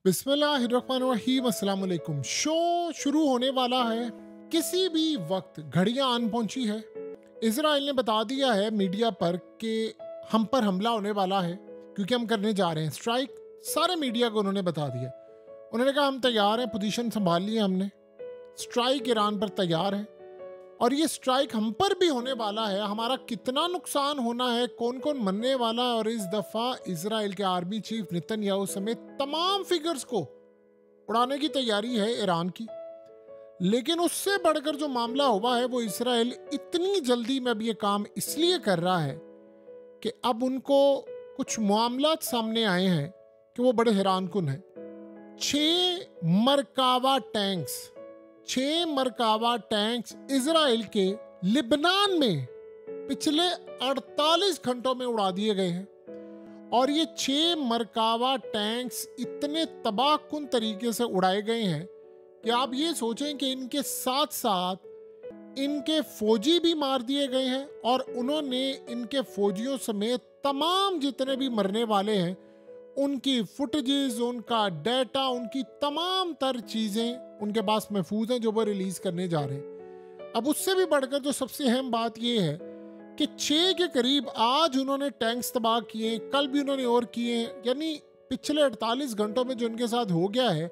बिस्मिल्लाहिर्रहमानिर्रहीम अस्सलाम वालेकुम। शो शुरू होने वाला है, किसी भी वक्त घड़ियां आन पहुंची है। इजराइल ने बता दिया है मीडिया पर कि हम पर हमला होने वाला है क्योंकि हम करने जा रहे हैं स्ट्राइक। सारे मीडिया को उन्होंने बता दिया। उन्होंने कहा हम तैयार हैं, पोजीशन संभाल ली है हमने, स्ट्राइक ईरान पर तैयार है और ये स्ट्राइक हम पर भी होने वाला है। हमारा कितना नुकसान होना है, कौन कौन मरने वाला है, और इस दफा इजराइल के आर्मी चीफ नेतन्याहू समेत तमाम फिगर्स को उड़ाने की तैयारी है ईरान की। लेकिन उससे बढ़कर जो मामला हुआ है वो इजराइल इतनी जल्दी में अब ये काम इसलिए कर रहा है कि अब उनको कुछ मामला सामने आए हैं कि वो बड़े हैरानकुन हैं। 6 मरकावा टैंक्स इजराइल के लिबनान में पिछले 48 घंटों में उड़ा दिए गए हैं और ये 6 मरकावा टैंक्स इतने तबाहकुन तरीके से उड़ाए गए हैं कि आप ये सोचें कि इनके साथ साथ इनके फौजी भी मार दिए गए हैं और उन्होंने इनके फौजियों समेत तमाम जितने भी मरने वाले हैं उनकी फुटेजेस, उनका डेटा, उनकी तमाम तर चीज़ें उनके पास महफूज हैं जो वो रिलीज करने जा रहे हैं। अब उससे भी बढ़कर जो सबसे अहम बात ये है कि 6 के करीब आज उन्होंने टैंक्स तबाह किए, कल भी उन्होंने और किए, यानी पिछले 48 घंटों में जो इनके साथ हो गया है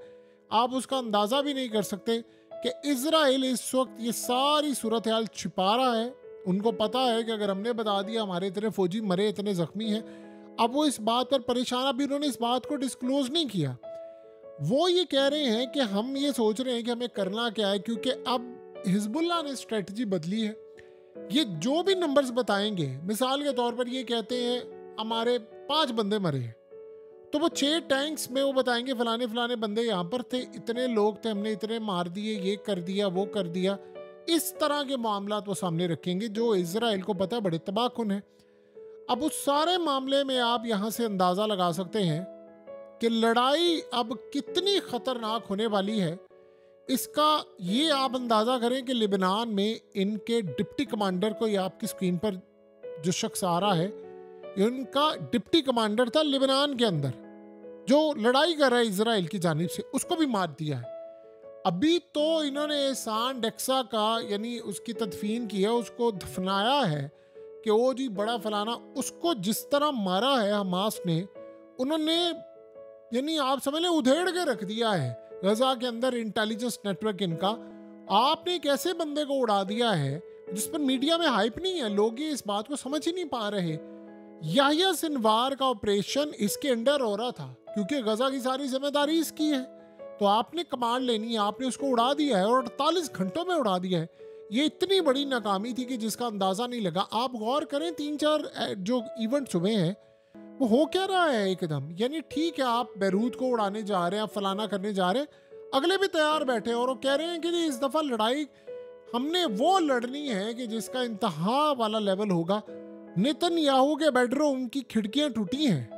आप उसका अंदाज़ा भी नहीं कर सकते कि इजराइल इस वक्त ये सारी सूरत हाल छिपा रहा है। उनको पता है कि अगर हमने बता दिया हमारे इतने फौजी मरे, इतने जख्मी हैं, अब वो इस बात पर परेशान, अभी उन्होंने इस बात को डिस्क्लोज नहीं किया। वो ये कह रहे हैं कि हम ये सोच रहे हैं कि हमें करना क्या है, क्योंकि अब हिजबुल्लाह ने स्ट्रेटजी बदली है। ये जो भी नंबर्स बताएंगे, मिसाल के तौर पर ये कहते हैं हमारे 5 बंदे मरे हैं, तो वो 6 टैंक्स में वो बताएंगे फलाने फलाने बंदे यहाँ पर थे, इतने लोग थे, हमने इतने मार दिए, ये कर दिया, वो कर दिया। इस तरह के मामला वो सामने रखेंगे जो इजराइल को पता है बड़े तबाहकुन है। अब उस सारे मामले में आप यहाँ से अंदाज़ा लगा सकते हैं कि लड़ाई अब कितनी ख़तरनाक होने वाली है। इसका ये आप अंदाज़ा करें कि लिबनान में इनके डिप्टी कमांडर को, ये आपकी स्क्रीन पर जो शख्स आ रहा है, इनका डिप्टी कमांडर था लिबनान के अंदर जो लड़ाई कर रहा है इजराइल की जानिब से, उसको भी मार दिया है। अभी तो इन्होंने एहसान डेक्सा का यानी उसकी तदफीन की है, उसको दफनाया है कि वो जी बड़ा फलाना, उसको जिस तरह मारा है हमास ने, उन्होंने यानी आप समझ लें उधेड़ के रख दिया है गजा के अंदर इंटेलिजेंस नेटवर्क इनका। आपने एक ऐसे बंदे को उड़ा दिया है जिस पर मीडिया में हाइप नहीं है, लोग ये इस बात को समझ ही नहीं पा रहे। याहिया सिनवार का ऑपरेशन इसके अंडर हो रहा था क्योंकि गजा की सारी जिम्मेदारी इसकी है, तो आपने कमांड लेनी है, आपने उसको उड़ा दिया है और 48 घंटों में उड़ा दिया है। ये इतनी बड़ी नाकामी थी कि जिसका अंदाज़ा नहीं लगा। आप गौर करें 3-4 जो इवेंट्स हुए हैं वो हो क्या रहा है एकदम। यानी ठीक है आप बैरूत को उड़ाने जा रहे हैं, आप फलाना करने जा रहे हैं, अगले भी तैयार बैठे हैं और वो कह रहे हैं कि इस दफ़ा लड़ाई हमने वो लड़नी है कि जिसका इंतहा वाला लेवल होगा। नेतन्याहू के बेडरूम की खिड़कियां टूटी हैं,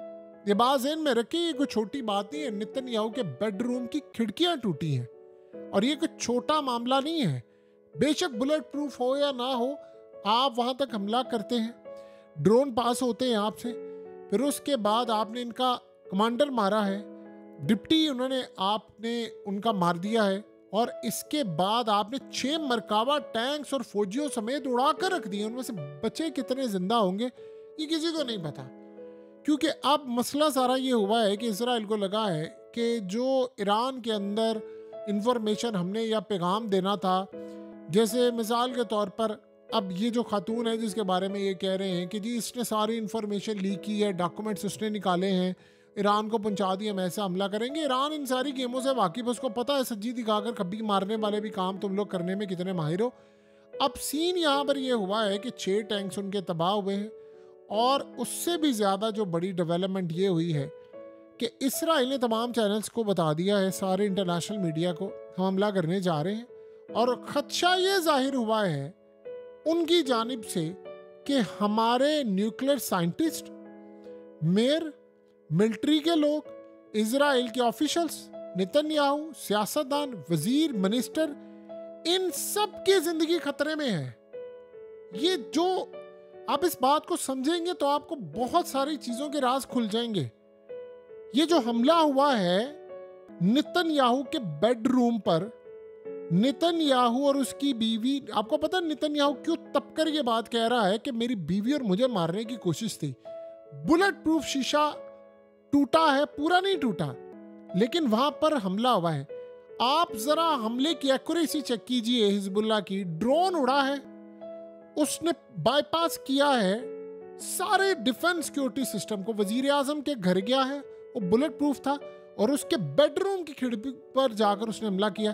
ये बात ज़हन में रखिए, ये कोई छोटी बात नहीं है। नेतन्याहू के बेडरूम की खिड़कियां टूटी हैं और ये कोई छोटा मामला नहीं है। बेशक बुलेट प्रूफ हो या ना हो, आप वहां तक हमला करते हैं, ड्रोन पास होते हैं आपसे, फिर उसके बाद आपने इनका कमांडर मारा है, डिप्टी उन्होंने आपने उनका मार दिया है और इसके बाद आपने 6 मरकावा टैंक्स और फौजियों समेत उड़ा कर रख दिए। उनमें से बचे कितने जिंदा होंगे ये किसी को नहीं पता, क्योंकि अब मसला सारा ये हुआ है कि इजराइल को लगा है कि जो ईरान के अंदर इंफॉर्मेशन हमने या पैगाम देना था, जैसे मिसाल के तौर पर अब ये जो खातून है जिसके बारे में ये कह रहे हैं कि जी इसने सारी इन्फॉर्मेशन लीक की है, डॉक्यूमेंट्स उसने निकाले हैं, ईरान को पहुंचा दिया, हम ऐसा हमला करेंगे। ईरान इन सारी गेमों से वाकिफ, उसको पता है सज्जी दिखाकर खब्बी मारने वाले भी काम तुम लोग करने में कितने माहिर हो। अब सीन यहाँ पर ये हुआ है कि 6 टैंक्स उनके तबाह हुए हैं और उससे भी ज़्यादा जो बड़ी डेवलपमेंट ये हुई है कि इसराइल ने तमाम चैनल्स को बता दिया है, सारे इंटरनेशनल मीडिया को, हम हमला करने जा रहे हैं और खदशा ये जाहिर हुआ है उनकी जानिब से कि हमारे न्यूक्लियर साइंटिस्ट, मेयर, मिलिट्री के लोग, इजराइल के ऑफिशियल्स, नेतन्याहू, सियासतदान, वजीर, मिनिस्टर, इन सब की जिंदगी खतरे में है। ये जो आप इस बात को समझेंगे तो आपको बहुत सारी चीजों के राज खुल जाएंगे। ये जो हमला हुआ है नेतन्याहू के बेडरूम पर नेतन्याहू और उसकी बीवी, आपको पता है नेतन्याहू क्यों तप कर ये बात कह रहा है कि मेरी बीवी और मुझे मारने की कोशिश थी। बुलेट प्रूफ शीशा टूटा है, पूरा नहीं टूटा, लेकिन वहां पर हमला हुआ है। आप जरा हमले की एक्यूरेसी चेक कीजिए। हिजबुल्लाह की ड्रोन उड़ा है, उसने बाईपास किया है सारे डिफेंस सिक्योरिटी सिस्टम को। वजीर आजम के घर गया है, वो बुलेट प्रूफ था, और उसके बेडरूम की खिड़की पर जाकर उसने हमला किया।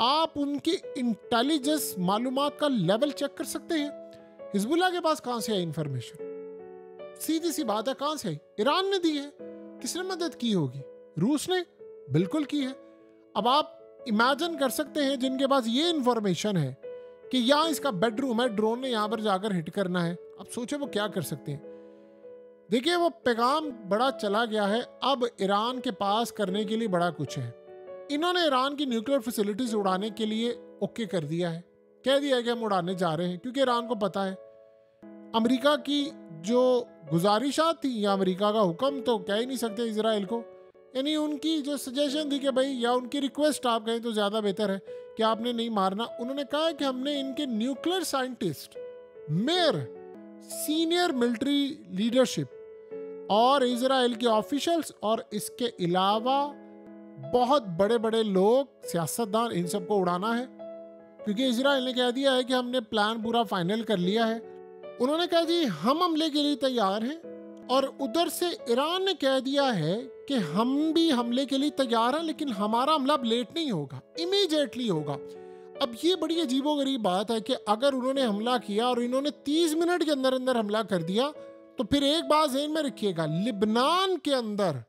आप उनकी इंटेलिजेंस मालूमात का लेवल चेक कर सकते हैं। हिजबुल्लाह के पास कहां से आई इंफॉर्मेशन? सीधी सी बात है, कहां से आई? ईरान ने दी है। किसने मदद की होगी? रूस ने बिल्कुल की है। अब आप इमेजिन कर सकते हैं जिनके पास ये इंफॉर्मेशन है कि यहाँ इसका बेडरूम है, ड्रोन ने यहाँ पर जाकर हिट करना है, आप सोचे वो क्या कर सकते हैं। देखिए, वो पैगाम बड़ा चला गया है। अब ईरान के पास करने के लिए बड़ा कुछ है। इन्होंने ईरान की न्यूक्लियर फैसिलिटीज उड़ाने के लिए ओके कर दिया है, कह दिया है कि हम उड़ाने जा रहे हैं, क्योंकि ईरान को पता है अमेरिका की जो गुजारिशात थी या अमेरिका का हुक्म तो कह ही नहीं सकते इजराइल को, यानी उनकी जो सजेशन थी कि भाई, या उनकी रिक्वेस्ट आप कहें तो ज़्यादा बेहतर है कि आपने नहीं मारना। उन्होंने कहा कि हमने इनके nuclear scientist, mayor, senior military leadership और इजराइल के ऑफिशियल्स और इसके अलावा बहुत बड़े बड़े लोग, सियासतदान, इन सबको उड़ाना है, क्योंकि इजराइल ने कह दिया है कि हमने प्लान पूरा फाइनल कर लिया है। उन्होंने कहा जी हम हमले के लिए तैयार हैं, और उधर से ईरान ने कह दिया है कि हम भी हमले के लिए तैयार हैं, लेकिन हमारा हमला अब लेट नहीं होगा, इमीडिएटली होगा। अब ये बड़ी अजीबोगरीब बात है कि अगर उन्होंने हमला किया और इन्होंने 30 मिनट के अंदर अंदर हमला कर दिया, तो फिर एक बात ज़हन में रखिएगा, लिबनान के अंदर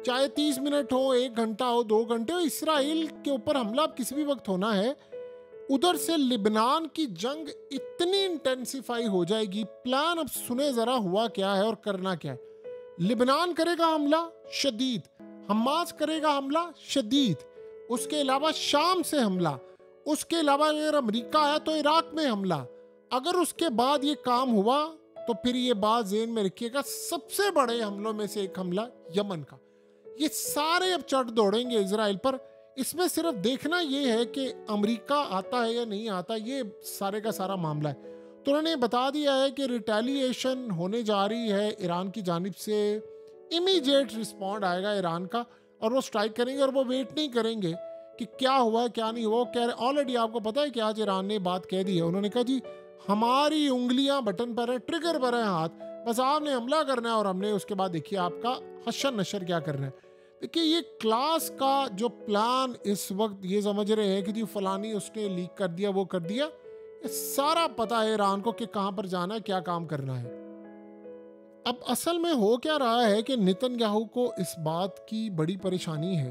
चाहे 30 मिनट हो, 1 घंटा हो, 2 घंटे हो, इसराइल के ऊपर हमला किसी भी वक्त होना है। उधर से लिबनान की जंग इतनी इंटेंसिफाई हो जाएगी। प्लान अब सुने जरा हुआ क्या है और करना क्या है। लिबनान करेगा हमला शदीद, हमास करेगा हमला शदीद, उसके अलावा शाम से हमला, उसके अलावा अगर अमेरिका है तो इराक में हमला। अगर उसके बाद ये काम हुआ तो फिर ये बात ज़हन में रखिएगा, सबसे बड़े हमलों में से एक हमला यमन का। ये सारे अब चढ़ दौड़ेंगे इजराइल पर। इसमें सिर्फ देखना ये है कि अमेरिका आता है या नहीं आता, ये सारे का सारा मामला है। तो उन्होंने बता दिया है कि रिटेलिएशन होने जा रही है ईरान की जानिब से, इमीडिएट रिस्पॉन्ड आएगा ईरान का, और वो स्ट्राइक करेंगे, और वो वेट नहीं करेंगे कि क्या हुआ क्या नहीं हुआ। कह रहे ऑलरेडी आपको पता है कि आज ईरान ने बात कह दी है। उन्होंने कहा जी हमारी उंगलियां बटन पर है, ट्रिगर पर है हाथ, बस आपने हमला करना है और हमने उसके बाद देखिए आपका हशर नशर क्या करना है। देखिए, ये क्लास का जो प्लान इस वक्त ये समझ रहे हैं कि जी फलानी उसने लीक कर दिया, वो कर दिया, ये सारा पता है ईरान को कि कहां पर जाना है, क्या काम करना है। अब असल में हो क्या रहा है कि नेतन्याहू को इस बात की बड़ी परेशानी है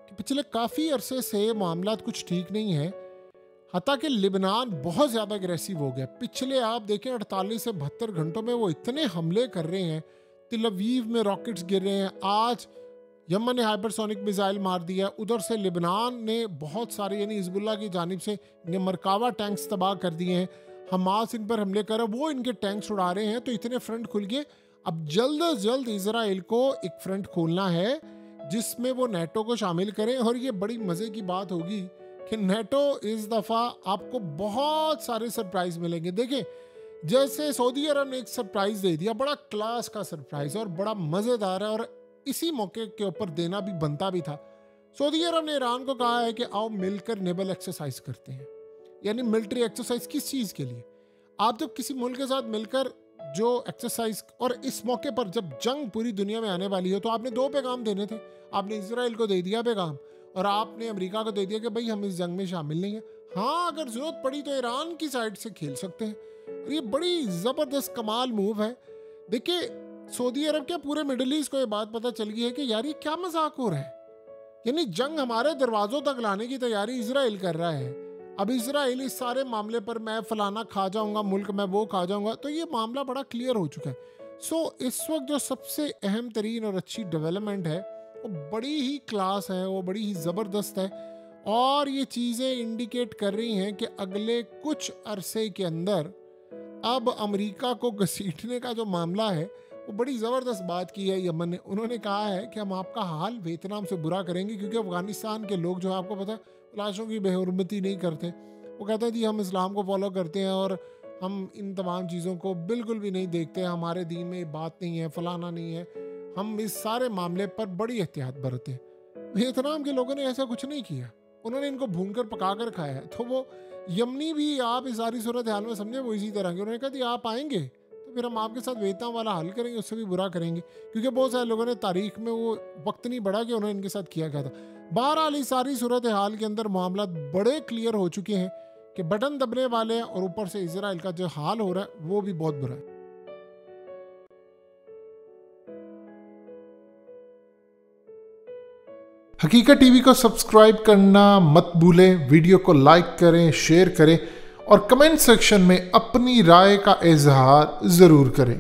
कि पिछले काफ़ी अरसे से मामलात कुछ ठीक नहीं है। हता कि लिबनान बहुत ज़्यादा अग्रेसिव हो गया। पिछले आप देखें 48 से 72 घंटों में वो इतने हमले कर रहे हैं, तिल अवीव में रॉकेट्स गिर रहे हैं, आज यमन ने हाइपरसोनिक मिसाइल मार दिया, उधर से लिबनान ने बहुत सारे यानी हिजबुल्लाह की जानिब से मरकावा टैंक्स तबाह कर दिए हैं, हमास इन पर हमले कर, वो इनके टैंक्स उड़ा रहे हैं। तो इतने फ्रंट खुल गए। अब जल्द अज जल्द इजराइल को एक फ्रंट खोलना है जिसमें वो नेटो को शामिल करें। और ये बड़ी मज़े की बात होगी कि नेटो इस दफ़ा आपको बहुत सारे सरप्राइज मिलेंगे। देखें, जैसे सऊदी अरब ने एक सरप्राइज दे दिया, बड़ा क्लास का सरप्राइज और बड़ा मज़ेदार है, और इसी मौके के ऊपर देना भी बनता भी था। सऊदी अरब ने ईरान को कहा है कि आओ मिलकर नेवल एक्सरसाइज करते हैं, यानी मिलिट्री एक्सरसाइज। किस चीज़ के लिए? आप जब किसी मुल्क के साथ मिलकर जो एक्सरसाइज, और इस मौके पर जब जंग पूरी दुनिया में आने वाली हो, तो आपने 2 पैगाम देने थे। आपने इसराइल को दे दिया पैगाम, और आपने अमेरिका को दे दिया कि भाई हम इस जंग में शामिल नहीं हैं। हाँ, अगर जरूरत पड़ी तो ईरान की साइड से खेल सकते हैं। और ये बड़ी ज़बरदस्त कमाल मूव है। देखिए, सऊदी अरब क्या पूरे मिडिल ईस्ट को ये बात पता चल गई है कि यार ये क्या मजाक हो रहा है, यानी जंग हमारे दरवाजों तक लाने की तैयारी इजराइल कर रहा है। अब इजराइल इस सारे मामले पर मैं फलाना खा जाऊंगा मुल्क, मैं वो खा जाऊंगा, तो ये मामला बड़ा क्लियर हो चुका है। इस वक्त जो सबसे अहम तरीन और अच्छी डेवलपमेंट है वो बड़ी ही क्लास है, वो बड़ी ही ज़बरदस्त है, और ये चीज़ें इंडिकेट कर रही हैं कि अगले कुछ अरसे के अंदर अब अमेरिका को घसीटने का जो मामला है वो बड़ी ज़बरदस्त बात की है यमन ने। उन्होंने कहा है कि हम आपका हाल वियतनाम से बुरा करेंगे, क्योंकि अफ़गानिस्तान के लोग जो है आपको पता है लाशों की बेहुरमती नहीं करते। वो कहते हैं जी हम इस्लाम को फॉलो करते हैं और हम इन तमाम चीज़ों को बिल्कुल भी नहीं देखते, हमारे दीन में ये बात नहीं है, फलाना नहीं है, हम इस सारे मामले पर बड़ी एहतियात बरतते हैं। वियतनाम के लोगों ने ऐसा कुछ नहीं किया, उन्होंने इनको भूनकर पकाकर खाया है। तो वो यमनी भी आप इस सारी सूरत हाल में समझे वो इसी तरह के, उन्होंने कहा जी आप आएंगे तो फिर हम आपके साथ वियतनाम वाला हल करेंगे, उससे भी बुरा करेंगे, क्योंकि बहुत सारे लोगों ने तारीख में वो वक्त नहीं बढ़ा कि उन्होंने इनके साथ किया गया था। बहरहाल इस सारी सूरत हाल के अंदर मामला बड़े क्लियर हो चुके हैं कि बटन दबने वाले हैं और ऊपर से इजराइल का जो हाल हो रहा है वो भी बहुत बुरा है। हकीकत टीवी को सब्सक्राइब करना मत भूलें, वीडियो को लाइक करें, शेयर करें और कमेंट सेक्शन में अपनी राय का इजहार ज़रूर करें।